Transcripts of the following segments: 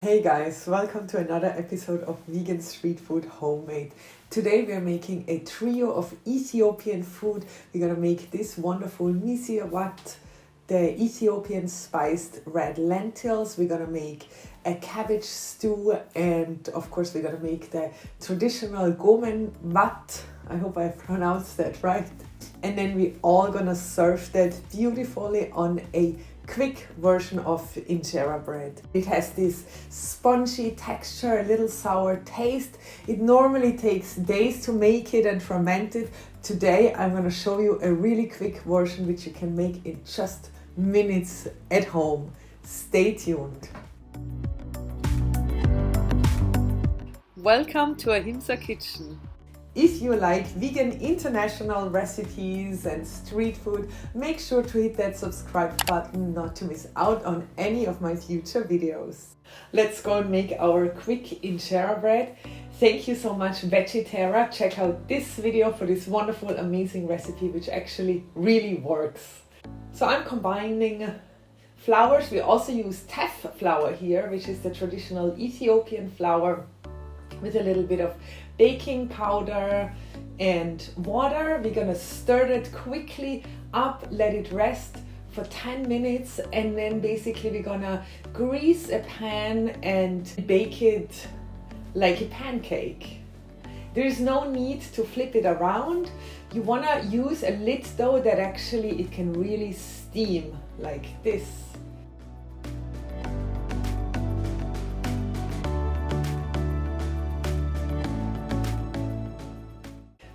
Hey guys, welcome to another episode of Vegan Street Food Homemade. Today we are making a trio of Ethiopian food. We're gonna make this wonderful Misir, the Ethiopian spiced red lentils. We're gonna make a cabbage stew, and of course we're gonna make the traditional Gomen wat. I hope I pronounced that right. And then we all gonna serve that beautifully on a quick version of Injera bread. It has this spongy texture, a little sour taste. It normally takes days to make it and ferment it. Today I'm going to show you a really quick version which you can make in just minutes at home. Stay tuned. Welcome to Ahimsa Kitchen. If you like vegan international recipes and street food, make sure to hit that subscribe button not to miss out on any of my future videos. Let's go and make our quick injera bread. Thank you so much, Veggie. Check out this video for this wonderful, amazing recipe which actually really works. So I'm combining flours. We also use Teff flour here, which is the traditional Ethiopian flour, with a little bit of baking powder and water. We're gonna stir it quickly up, let it rest for 10 minutes, and then basically we're gonna grease a pan and bake it like a pancake. There is no need to flip it around. You wanna use a lid though that actually it can really steam like this.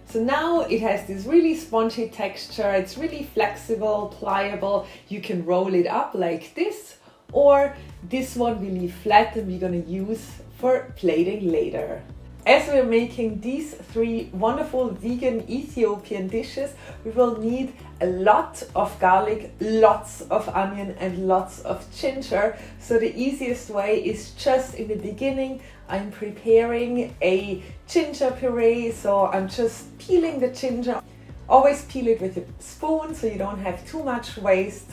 So now it has this really spongy texture. It's really flexible, pliable. You can roll it up like this, or this one we leave flat and we're gonna use for plating later. As we're making these three wonderful vegan Ethiopian dishes, we will need a lot of garlic, lots of onion, and lots of ginger. So the easiest way is just in the beginning, I'm preparing a ginger puree. So I'm just peeling the ginger. Always peel it with a spoon so you don't have too much waste.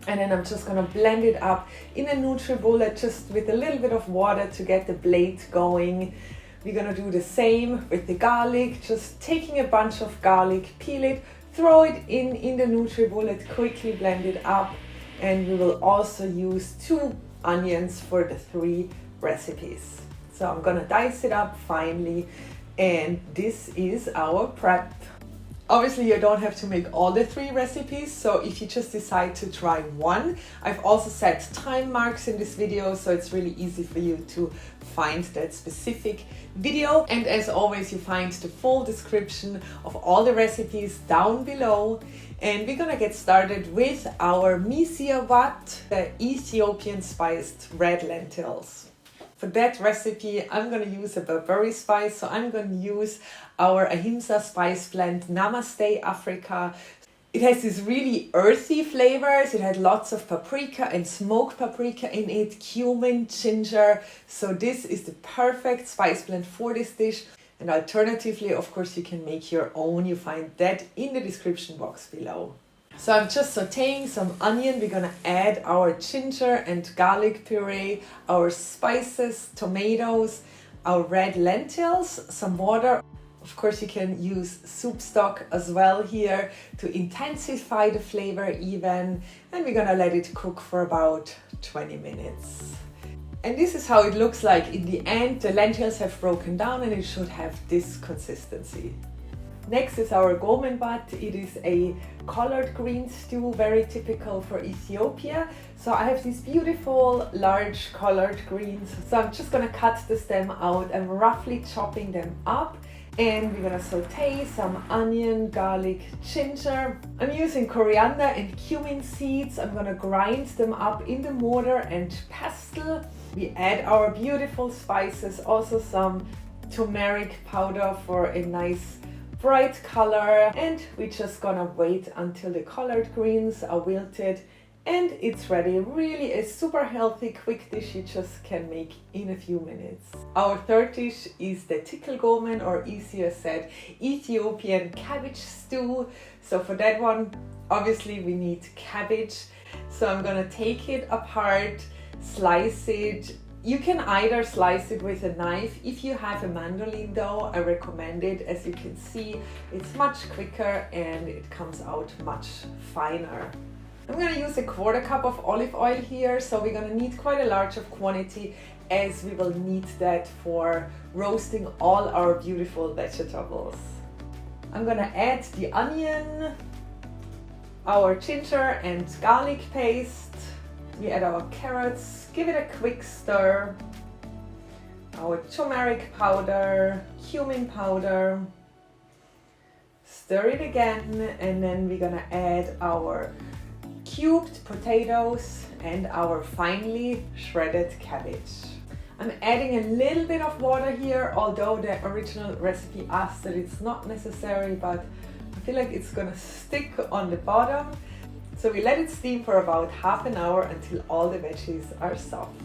And then I'm just gonna blend it up in a NutriBullet just with a little bit of water to get the blade going. We're gonna do the same with the garlic, just taking a bunch of garlic, peel it, throw it in the NutriBullet, quickly blend it up, and we will also use 2 onions for the 3 recipes. So I'm gonna dice it up finely, and this is our prep. Obviously you don't have to make all the 3 recipes, so if you just decide to try one, I've also set time marks in this video, so it's really easy for you to find that specific video. And as always, you find the full description of all the recipes down below. And we're gonna get started with our Misir, the Ethiopian spiced red lentils. For that recipe, I'm going to use a Berbere spice, so I'm going to use our Ahimsa Spice Blend Namaste Africa. It has these really earthy flavors. It had lots of paprika and smoked paprika in it, cumin, ginger. So this is the perfect spice blend for this dish. And alternatively, of course, you can make your own. You find that in the description box below. So I'm just sauteing some onion. We're gonna add our ginger and garlic puree, our spices, tomatoes, our red lentils, some water. Of course, you can use soup stock as well here to intensify the flavor even. And we're gonna let it cook for about 20 minutes. And this is how it looks like in the end. The lentils have broken down and it should have this consistency. Next is our Gomen bat. It is a collard green stew, very typical for Ethiopia. So I have these beautiful large collard greens. So I'm just gonna cut the stem out and roughly chopping them up. And we're gonna saute some onion, garlic, ginger. I'm using coriander and cumin seeds. I'm gonna grind them up in the mortar and pestle. We add our beautiful spices, also some turmeric powder for a nice bright color, and we're just gonna wait until the collard greens are wilted and it's ready. Really a super healthy, quick dish you just can make in a few minutes. Our third dish is the Tikel Gomen, or easier said, Ethiopian cabbage stew. So for that one, obviously we need cabbage. So I'm gonna take it apart, slice it You can either slice it with a knife. If you have a mandolin though, I recommend it. As you can see, it's much quicker and it comes out much finer. I'm gonna use a 1/4 cup of olive oil here, so we're gonna need quite a large of quantity as we will need that for roasting all our beautiful vegetables. I'm gonna add the onion, our ginger and garlic paste. We add our carrots, give it a quick stir. Our turmeric powder, cumin powder. Stir it again, and then we're gonna add our cubed potatoes and our finely shredded cabbage. I'm adding a little bit of water here, although the original recipe asks that it's not necessary, but I feel like it's gonna stick on the bottom. So we let it steam for about half an hour until all the veggies are soft.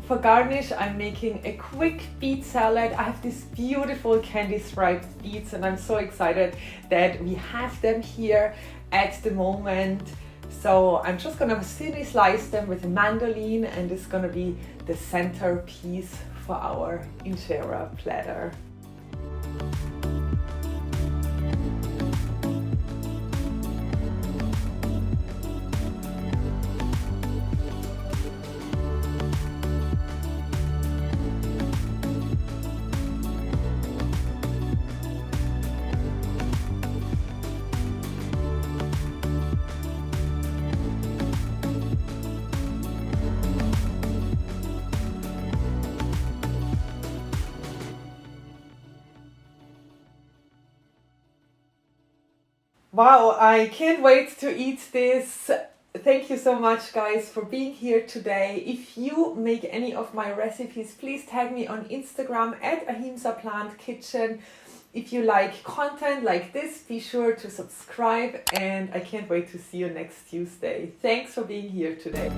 For garnish, I'm making a quick beet salad. I have these beautiful candy striped beets and I'm so excited that we have them here at the moment. So I'm just gonna thinly slice them with a mandolin, and it's gonna be the centerpiece for our injera platter. Wow, I can't wait to eat this. Thank you so much guys for being here today. If you make any of my recipes, please tag me on Instagram at @ahimsaplantkitchen. If you like content like this, be sure to subscribe, and I can't wait to see you next Tuesday. Thanks for being here today.